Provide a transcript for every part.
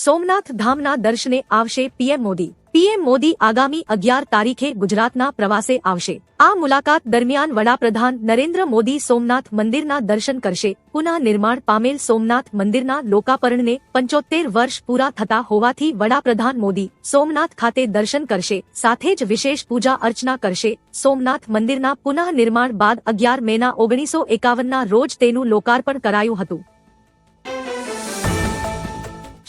સોમનાથ ધામના દર્શને આવશે PM Modi. PM Modi આગામી 11 તારીખે ગુજરાતના પ્રવાસે આવશે. આ મુલાકાત દરમિયાન વડાપ્રધાન નરેન્દ્ર મોદી સોમનાથ મંદિરના દર્શન કરશે. પુનઃ નિર્માણ પામેલ સોમનાથ મંદિરના લોકાર્પણને 75 વર્ષ પૂરા થતા હોવાથી વડાપ્રધાન મોદી સોમનાથ ખાતે દર્શન કરશે. સાથે જ વિશેષ પૂજા અર્ચના કરશે. સોમનાથ મંદિરના પુનઃ નિર્માણ બાદ 11 મેના 1951ના રોજ તેનું લોકાર્પણ કરાયું હતું.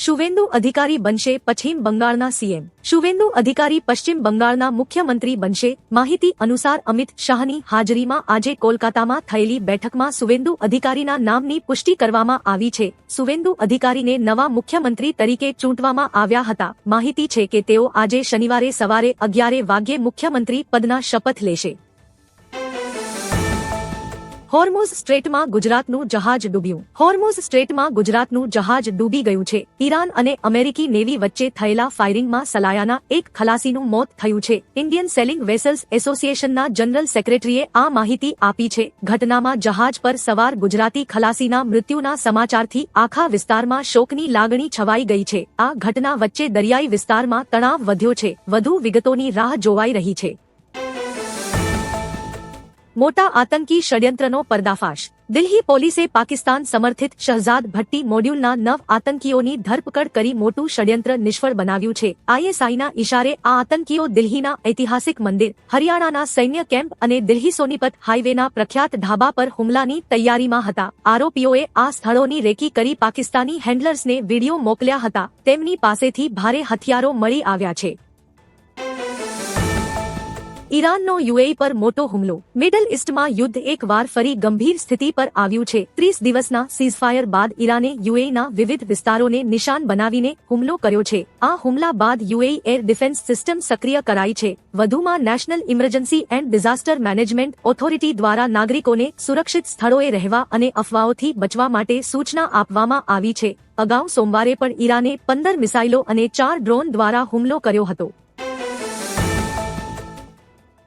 શુવેન્દુ અધિકારી બનશે પશ્ચિમ બંગાળના સીએમ. શુવેન્દુ અધિકારી પશ્ચિમ બંગાળના મુખ્યમંત્રી બનશે. માહિતી અનુસાર અમિત શાહની હાજરીમાં આજે કોલકાતામાં થયેલી બેઠકમાં શુવેન્દુ અધિકારીના નામની પુષ્ટિ કરવામાં આવી છે. શુવેન્દુ અધિકારીને નવા મુખ્યમંત્રી તરીકે ચૂંટવામાં આવ્યા હતા. માહિતી છે કે તેઓ આજે શનિવારે સવારે 11 વાગ્યે મુખ્યમંત્રી પદના શપથ લેશે. હોર્મુઝ સ્ટ્રેટમાં ગુજરાતનું જહાજ ડૂબ્યું. હોર્મુઝ સ્ટ્રેટમાં ગુજરાતનું જહાજ ડૂબી ગયું છે. ઈરાન અને અમેરિકી નેવી વચ્ચે થયેલા ફાયરિંગમાં સલાયાના એક ખલાસીનું મોત થયું છે. ઇન્ડિયન સેલિંગ વેસલ્સ એસોસિએશનના જનરલ સેક્રેટરીએ આ માહિતી આપી છે. ઘટનામાં જહાજ પર સવાર ગુજરાતી ખલાસીના મૃત્યુના સમાચારથી આખા વિસ્તારમાં શોકની લાગણી છવાઈ ગઈ છે. આ ઘટના વચ્ચે દરિયાઈ વિસ્તારમાં તણાવ વધ્યો છે. વધુ વિગતોની રાહ જોવાઈ રહી છે. મોટા આતંકી ષડયંત્રનો પર્દાફાશ. દિલ્હી પોલીસે પાકિસ્તાન સમર્થિત શહઝાદ ભટ્ટી મોડ્યુલના 9 આતંકીઓની ધરપકડ કરી મોટું ષડયંત્ર નિષ્ફળ બનાવ્યું છે. આઈએસઆઈના ઇશારે આ આતંકીઓ દિલ્હીના ઐતિહાસિક મંદિર, હરિયાણાના સૈન્ય કેમ્પ અને દિલ્હી સોનીપત હાઈવેના પ્રખ્યાત ઢાબા પર હુમલાની તૈયારીમાં હતા. આરોપીઓએ આ સ્થળોની રેકી કરી પાકિસ્તાની હેન્ડલર્સને વિડીયો મોકલ્યા હતા. તેમની પાસેથી ભારે હથિયારો મળી આવ્યા છે. ઈરાનનો યુએઈ પર મોટો હુમલો. મિડલ ઇસ્ટમાં યુદ્ધ એકવાર ફરી ગંભીર સ્થિતિ પર આવ્યું છે. 30 દિવસના સીઝફાયર બાદ ઈરાને યુએઈના વિવિધ વિસ્તારોને નિશાન બનાવીને હુમલો કર્યો છે. આ હુમલા બાદ યુએઈ એર ડિફેન્સ સિસ્ટમ સક્રિય કરાઈ છે. વધુમાં national emergency and disaster management authority દ્વારા નાગરિકોને સુરક્ષિત સ્થળોએ રહેવા અને અફવાઓથી બચવા માટે સૂચના આપવામાં આવી છે. અગાઉ સોમવારે પણ ઈરાને 15 મિસાઇલો અને 4 ડ્રોન દ્વારા હુમલો કર્યો હતો.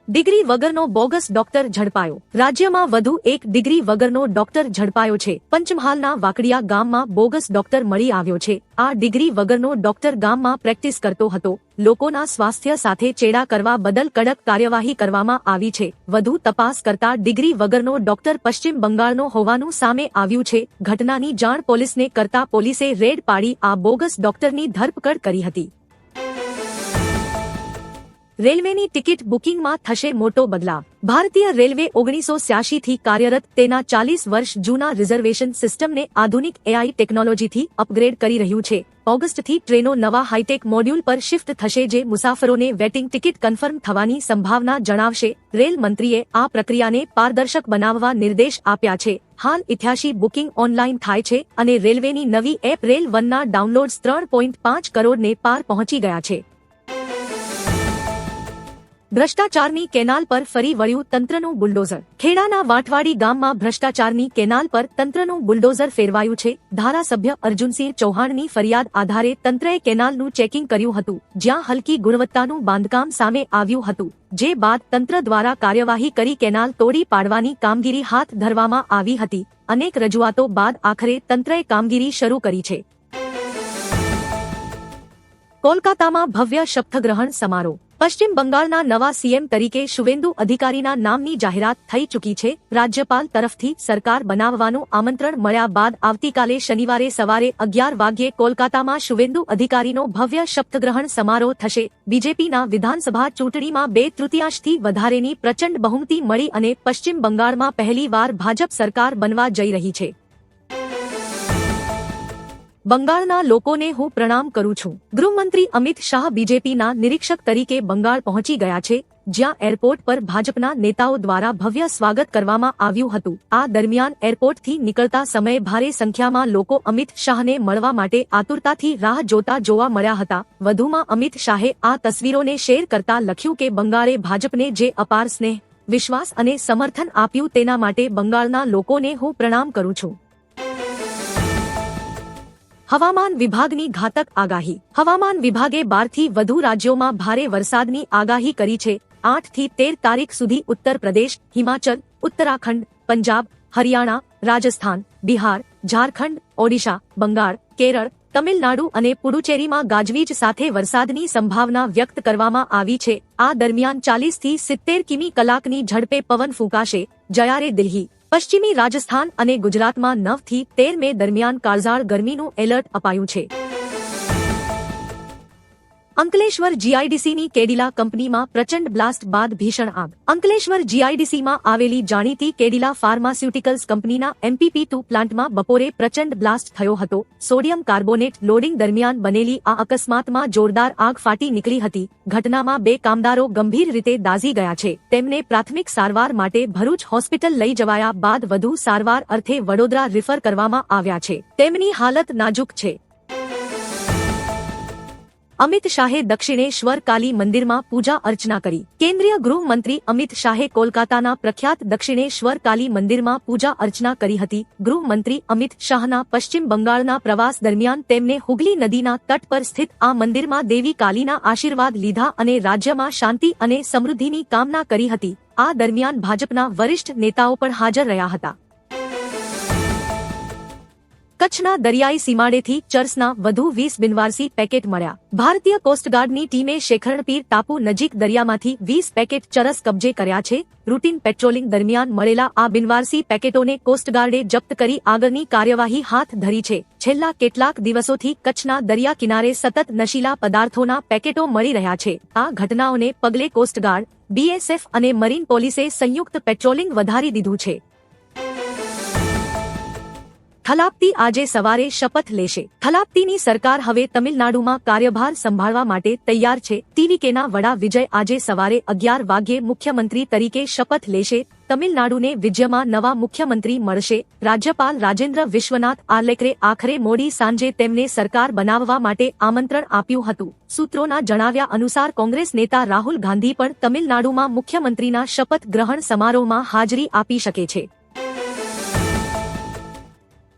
ડિગ્રી વગરનો બોગસ ડોક્ટર ઝડપાયો. રાજ્યમાં વધુ એક ડિગ્રી વગરનો ડોક્ટર ઝડપાયો છે. પંચમહાલના વાકડિયા ગામમાં બોગસ ડોક્ટર મળી આવ્યો છે. આ ડિગ્રી વગરનો ડોક્ટર ગામમાં પ્રેક્ટિસ કરતો હતો. લોકોના સ્વાસ્થ્ય સાથે ચેડા કરવા બદલ કડક કાર્યવાહી કરવામાં આવી છે. વધુ તપાસ કરતા ડિગ્રી વગરનો ડોક્ટર પશ્ચિમ બંગાળનો હોવાનું સામે આવ્યું છે. ઘટનાની જાણ પોલીસને કરતા પોલીસે રેડ પાડી આ બોગસ ડોક્ટરની ધરપકડ કરી હતી. રેલવેની ટિકિટ બુકિંગમાં થશે મોટો બદલાવ. ભારતીય રેલવે 1986 થી કાર્યરત તેના 40 વર્ષ જૂના રિઝર્વેશન સિસ્ટમને આધુનિક એઆઈ ટેકનોલોજીથી અપગ્રેડ કરી રહ્યું છે. ઓગસ્ટથી ટ્રેનો નવા હાઈટેક મોડ્યુલ પર શિફ્ટ થશે જે મુસાફરોને વેટિંગ ટિકિટ કન્ફર્મ થવાની સંભાવના જણાવશે. રેલ મંત્રીએ આ પ્રક્રિયાને પારદર્શક બનાવવા નિર્દેશ આપ્યા છે. હાલ 88 બુકિંગ ઓનલાઈન થાય છે અને રેલવેની નવી એપ રેલ વનના ડાઉનલોડ્સ 3.5 કરોડને પાર પહોંચી ગયા છે. ભ્રષ્ટાચારની કેનાલ પર ફરી વળ્યું તંત્રનું બુલડોઝર. ખેડાના વાંઠવાડી ગામમાં ભ્રષ્ટાચારની કેનાલ પર તંત્રનું બુલડોઝર ફેરવાયું છે. ધારાસભ્ય અર્જુનસિંહ ચૌહાણની ફરિયાદ આધારે તંત્રએ કેનાલનું ચેકિંગ કર્યું હતું, જ્યાં હલકી ગુણવત્તાનું બાંધકામ સામે આવ્યું હતું. જે બાદ તંત્ર દ્વારા કાર્યવાહી કરી કેનાલ તોડી પાડવાની કામગીરી હાથ ધરવામાં આવી હતી. અનેક રજૂઆતો બાદ આખરે તંત્રએ કામગીરી શરૂ કરી છે. કોલકાતામાં ભવ્ય શપથગ્રહણ સમારોહ. પશ્ચિમ બંગાળના નવા સીએમ તરીકે શુવેન્દુ અધિકારીના નામની જાહેરાત થઈ ચૂકી છે. રાજ્યપાલ તરફથી સરકાર બનાવવાનું આમંત્રણ મળ્યા બાદ આવતીકાલે શનિવારે સવારે 11 વાગ્યે કોલકાતામાં શુવેન્દુ અધિકારીનો ભવ્ય શપથગ્રહણ સમારોહ થશે. બીજેપીના વિધાનસભા ચૂંટણીમાં 2/3 વધારેની પ્રચંડ બહુમતી મળી અને પશ્ચિમ બંગાળમાં પહેલીવાર ભાજપ સરકાર બનવા જઈ રહી છે. બંગાળના લોકોને હું પ્રણામ કરું છું. ગૃહમંત્રી અમિત શાહ બીજેપીના નિરીક્ષક તરીકે બંગાળ પહોંચી ગયા છે, જ્યાં એરપોર્ટ પર ભાજપના નેતાઓ દ્વારા ભવ્ય સ્વાગત કરવામાં આવ્યું હતું. આ દરમિયાન એરપોર્ટથી નીકળતા સમયે ભારે સંખ્યામાં લોકો અમિત શાહને મળવા માટે આતુરતાથી રાહ જોતા જોવા મળ્યા હતા. વધુમાં અમિત શાહે આ તસવીરોને શેર કરતા લખ્યું કે બંગાળે ભાજપને જે અપાર સ્નેહ, વિશ્વાસ અને સમર્થન આપ્યું તેના માટે બંગાળના લોકોને હું પ્રણામ કરું છું. હવામાન વિભાગની ઘાતક આગાહી. હવામાન વિભાગે 12 થી વધુ રાજ્યોમાં ભારે વરસાદની આગાહી કરી છે. 8 થી 13 તારીખ સુધી ઉત્તર પ્રદેશ, હિમાચલ, ઉત્તરાખંડ, પંજાબ, હરિયાણા, રાજસ્થાન, બિહાર, ઝારખંડ, ઓડિશા, બંગાળ, કેરળ, તમિલનાડુ અને પુડુચેરીમાં ગાજવીજ સાથે વરસાદની સંભાવના વ્યક્ત કરવામાં આવી છે। આ દરમિયાન 40 થી 70 કિમી કલાકની ઝડપે પવન ફૂંકાશે, જ્યારે દિલ્હી, પશ્ચિમી રાજસ્થાન અને ગુજરાતમાં 9 થી 13 મે દરમિયાન કાળઝાળ ગરમીનું એલર્ટ અપાયું છે। અંકલેશ્વર જીઆઈડીસીની કેડિલા કંપનીમાં પ્રચંડ બ્લાસ્ટ બાદ ભીષણ આગ। અંકલેશ્વર જીઆઈડીસીમાં આવેલી જાણીતી કેડિલા ફાર્માસ્યુટિકલ્સ કંપનીના MPP2 પ્લાન્ટમાં બપોરે પ્રચંડ બ્લાસ્ટ થયો હતો। સોડિયમ કાર્બોનેટ લોડિંગ દરમિયાન બનેલી આ અકસ્માતમાં જોરદાર આગ ફાટી નીકળી હતી। ઘટનામાં 2 કામદારો ગંભીર રીતે દાઝી ગયા છે। તેમને પ્રાથમિક સારવાર માટે ભરૂચ હોસ્પિટલ લઈ જવાયા બાદ વધુ સારવાર અર્થે વડોદરા રિફર કરવામાં આવ્યા છે। તેમની હાલત નાજુક છે। અમિત શાહે દક્ષિણેશ્વર કાલી મંદિરમાં પૂજા અર્ચના કરી। કેન્દ્રીય ગૃહમંત્રી અમિત શાહે કોલકાતાના પ્રખ્યાત દક્ષિણેશ્વર કાલી મંદિરમાં પૂજા અર્ચના કરી હતી। ગૃહમંત્રી અમિત શાહના પશ્ચિમ બંગાળના પ્રવાસ દરમિયાન તેમને હુગલી નદીના તટ પર સ્થિત આ મંદિરમાં દેવી કાલીના આશીર્વાદ લીધા અને રાજ્યમાં શાંતિ અને સમૃદ્ધિની કામના કરી હતી। આ દરમિયાન ભાજપના વરિષ્ઠ નેતાઓ પણ હાજર રહ્યા હતા। કચ્છના દરિયાઈ સીમાડેથી ચરસના વધુ 20 બિનવારસી પેકેટ મળ્યા। ભારતીય કોસ્ટગાર્ડની ટીમે શેખરણપીર ટાપુ નજીક દરિયામાંથી 20 પેકેટ ચરસ કબજે કર્યા છે। રૂટીન પેટ્રોલિંગ દરમિયાન મળેલા આ બિનવારસી પેકેટોને કોસ્ટગાર્ડે જપ્ત કરી આગળની કાર્યવાહી હાથ ધરી છે। છેલ્લા કેટલાક દિવસોથી કચ્છના દરિયા કિનારે સતત નશીલા પદાર્થોના પેકેટો મળી રહ્યા છે। આ ઘટનાઓને પગલે કોસ્ટગાર્ડ, BSF અને મરીન પોલીસે સંયુક્ત પેટ્રોલિંગ વધારી દીધું છે। થલાપતી આજે સવારે શપથ લેશે। થલાપતીની સરકાર હવે તમિલનાડુમાં કાર્યભાર સંભાળવા માટે તૈયાર છે। TVKના વડા વિજય આજે સવારે 11 વાગ્યે મુખ્યમંત્રી તરીકે શપથ લેશે। તમિલનાડુને વિજયમાં નવા મુખ્યમંત્રી મળશે। રાજ્યપાલ રાજેન્દ્ર વિશ્વનાથ આર્લેકરે આખરે મોડી સાંજે તેમને સરકાર બનાવવા માટે આમંત્રણ આપ્યું હતું। સૂત્રોના જણાવ્યા અનુસાર કોંગ્રેસ નેતા રાહુલ ગાંધી પણ તમિલનાડુમાં મુખ્યમંત્રીના શપથ ગ્રહણ સમારોહમાં હાજરી આપી શકે છે।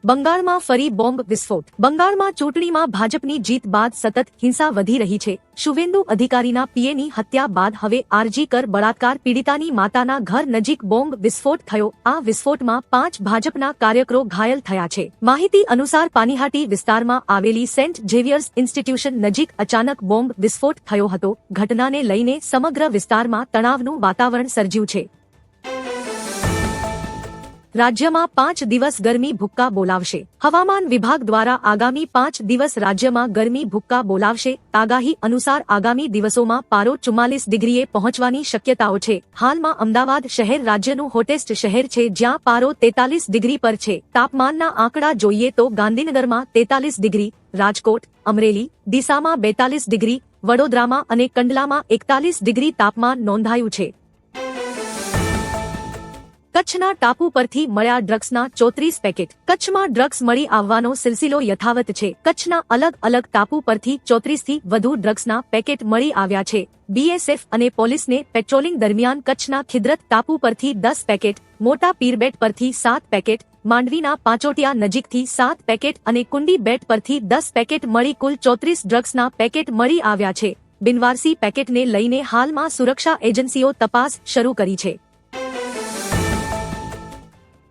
બંગાળમાં ફરી બોમ્બ વિસ્ફોટ। બંગાળમાં ચૂંટણીમાં ભાજપની જીત બાદ સતત હિંસા વધી રહી છે। શુવેન્દુ અધિકારીના પીએની હત્યા બાદ હવે આરજી કર બળાત્કાર પીડિતાની માતાના ઘર નજીક બોમ્બ વિસ્ફોટ થયો। આ વિસ્ફોટમાં 5 ભાજપના કાર્યકરો ઘાયલ થયા છે। માહિતી અનુસાર પાનીહાટી વિસ્તારમાં આવેલી સેન્ટ ઝેવિયર્સ ઇન્સ્ટિટ્યુશન નજીક અચાનક બોમ્બ વિસ્ફોટ થયો હતો। ઘટનાને લઈને સમગ્ર વિસ્તારમાં તણાવનું વાતાવરણ સર્જ્યું છે। રાજ્યમાં 5 દિવસ ગરમી ભુક્કા બોલાવશે। હવામાન વિભાગ દ્વારા આગામી 5 દિવસ રાજ્યમાં ગરમી ભુક્કા બોલાવશે। આગાહી અનુસાર આગામી દિવસોમાં પારો 44 ડિગ્રીએ પહોંચવાની શક્યતાઓ છે। હાલમાં અમદાવાદ શહેર રાજ્યનું હોટેસ્ટ શહેર છે, જ્યાં પારો 43 ડિગ્રી પર છે। તાપમાનના આંકડા જોઈએ તો ગાંધીનગરમાં 43 ડિગ્રી, રાજકોટ, અમરેલી, ડીસામાં 42 ડિગ્રી, વડોદરામાં અને કંડલામાં 41 ડિગ્રી તાપમાન નોંધાયું છે। કચ્છના ટાપુ પરથી મળ્યા ડ્રગ્સના 34 પેકેટ। કચ્છમાં ડ્રગ્સ મળી આવવાનો સિલસિલો યથાવત છે। કચ્છના અલગ અલગ ટાપુ પરથી 34 થી વધુ ડ્રગ્સના પેકેટ મળી આવ્યા છે। BSF અને પોલીસને પેટ્રોલિંગ દરમિયાન કચ્છના ખિદ્રત ટાપુ પરથી 10 પેકેટ, મોટા પીરબેટ પરથી 7 પેકેટ, માંડવીના પાંચોટિયા નજીકથી 7 પેકેટ અને કુંડી બેટ પરથી 10 પેકેટ મળી કુલ 34 ડ્રગ્સના પેકેટ મળી આવ્યા છે। બિનવારસી પેકેટને લઈને હાલમાં સુરક્ષા એજન્સીઓ તપાસ શરૂ કરી છે।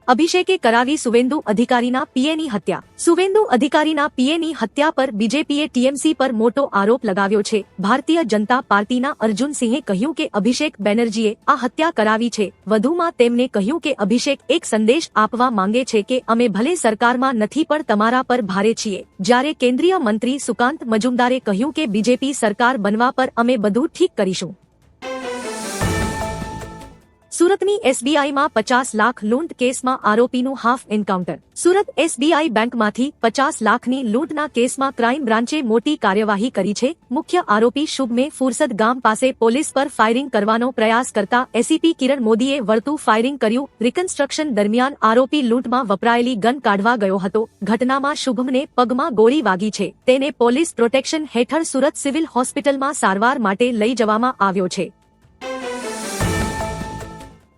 અભિષેકે કરાવી સુવેન્દુ અધિકારીના પીએની હત્યા। સુવેન્દુ અધિકારીના પીએની હત્યા પર બીજેપીએ ટીએમસી પર મોટો આરોપ લગાવ્યો છે। ભારતીય જનતા પાર્ટીના અર્જુન સિંહે કહ્યું કે અભિષેક બેનર્જીએ આ હત્યા કરાવી છે। વધુમાં તેમણે કહ્યું કે અભિષેક એક સંદેશ આપવા માંગે છે કે અમે ભલે સરકારમાં નથી પણ તમારા પર ભારે છીએ। જ્યારે કેન્દ્રીય મંત્રી સુકાંત મજુમદારે કહ્યું કે બીજેપી સરકાર બનવા પર અમે બધું ઠીક કરીશું। સુરતની એસબીઆઈમાં 50 લાખ લૂંટ કેસમાં આરોપીનું હાફ એન્કાઉન્ટર। સુરત એસબીઆઈ બેંકમાંથી 50 લાખની લૂંટના કેસમાં ક્રાઇમ બ્રાન્ચે મોટી કાર્યવાહી કરી છે। મુખ્ય આરોપી શુભમે ફુરસદ ગામ પાસે પોલીસ પર ફાયરિંગ કરવાનો પ્રયાસ કરતા એસીપી કિરણ મોદીએ વળતું ફાયરિંગ કર્યું। રિકન્સ્ટ્રક્શન દરમિયાન આરોપી લૂંટમાં વપરાયેલી ગન કાઢવા ગયો હતો। ઘટનામાં શુભમને પગમાં ગોળી વાગી છે। તેને પોલીસ પ્રોટેક્શન હેઠળ સુરત સિવિલ હોસ્પિટલમાં સારવાર માટે લઈ જવામાં આવ્યો છે।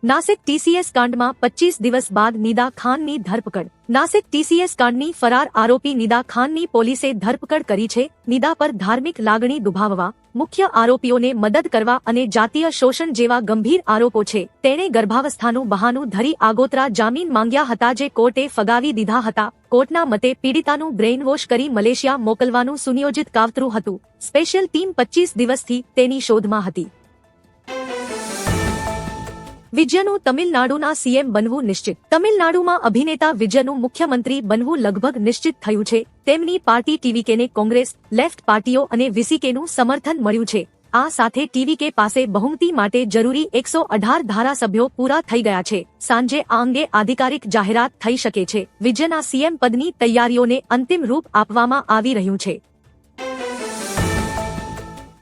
નાસિક ટીસીએસ કાંડમાં 25 દિવસ બાદ નિદા ખાનની ધરપકડ. નાસિક ટીસીએસ કાંડની ફરાર આરોપી નિદા ખાનની પોલીસે ધરપકડ કરી છે. નિદા પર ધાર્મિક લાગણી દુભાવવા, મુખ્ય આરોપીઓને મદદ કરવા અને જાતીય શોષણ જેવા ગંભીર આરોપો છે. તેણે ગર્ભાવસ્થાનું બહાનું ધરી આગોતરા જામીન માંગ્યા હતા જે કોર્ટે ફગાવી દીધા હતા. કોર્ટના મતે પીડિતાનું બ્રેઇન વોશ કરી મલેશિયા મોકલવાનું સુનિયોજિત કાવતરું હતું. સ્પેશિયલ ટીમ 25 દિવસથી તેની શોધમાં હતી. વિજયનું તમિલનાડુના સીએમ બનવું નિશ્ચિત. તમિલનાડુમાં અભિનેતા વિજયનું મુખ્યમંત્રી બનવું લગભગ નિશ્ચિત થયું છે. તેમની પાર્ટી ટીવીકેને કોંગ્રેસ, લેફ્ટ પાર્ટીઓ અને વીસીકેનું સમર્થન મળ્યું છે. આ સાથે ટીવીકે પાસે બહુમતી માટે જરૂરી 118 ધારાસભ્યો પૂરા થઈ ગયા છે. સાંજે આ અંગે આધિકારિક જાહેરાત થઈ શકે છે. વિજયના સીએમ પદની તૈયારીઓને અંતિમ રૂપ આપવામાં આવી રહ્યું છે.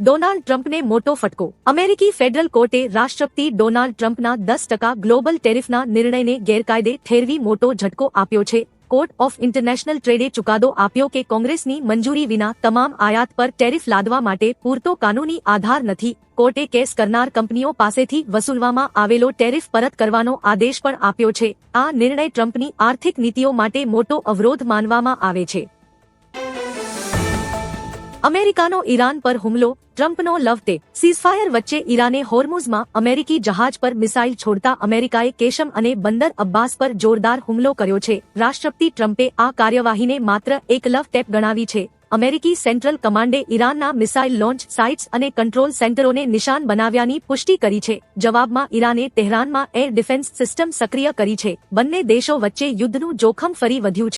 ડોનાલ્ડ ટ્રમ્પને મોટો ફટકો. અમેરિકી ફેડરલ કોર્ટે રાષ્ટ્રપતિ ડોનાલ્ડ ટ્રમ્પના 10% ગ્લોબલ ટેરિફના નિર્ણયને ગેરકાયદે ઠેરવી મોટો ઝટકો આપ્યો છે. કોર્ટ ઓફ ઇન્ટરનેશનલ ટ્રેડે ચુકાદો આપ્યો કે કોંગ્રેસની મંજૂરી વિના તમામ આયાત પર ટેરિફ લાદવા માટે પૂરતો કાનૂની આધાર નથી. કોર્ટે કેસ કરનાર કંપનીઓ પાસેથી વસૂલવામાં આવેલો ટેરિફ પરત કરવાનો આદેશ પણ આપ્યો છે. આ નિર્ણય ટ્રમ્પની આર્થિક નીતિઓ માટે મોટો અવરોધ માનવામાં આવે છે. અમેરિકાનો ઈરાન પર હુમલો, ટ્રમ્પનો લવ ટેપ. સીઝફાયર વચ્ચે ઈરાને હોર્મુઝમાં અમેરિકી જહાજ પર મિસાઇલ છોડતા અમેરિકાએ કેશમ અને બંદર અબ્બાસ પર જોરદાર હુમલો કર્યો છે. રાષ્ટ્રપતિ ટ્રમ્પે આ કાર્યવાહીને માત્ર એક લવ ટેપ ગણાવી છે. અમેરિકી સેન્ટ્રલ કમાન્ડે ઈરાનના મિસાઇલ લોન્ચ સાઇટ્સ અને કંટ્રોલ સેન્ટરોને નિશાન બનાવ્યાની પુષ્ટિ કરી છે. જવાબમાં ઈરાને તેહરાનમાં એર ડિફેન્સ સિસ્ટમ સક્રિય કરી છે. બંને દેશો વચ્ચે યુદ્ધનું જોખમ ફરી વધ્યું છે.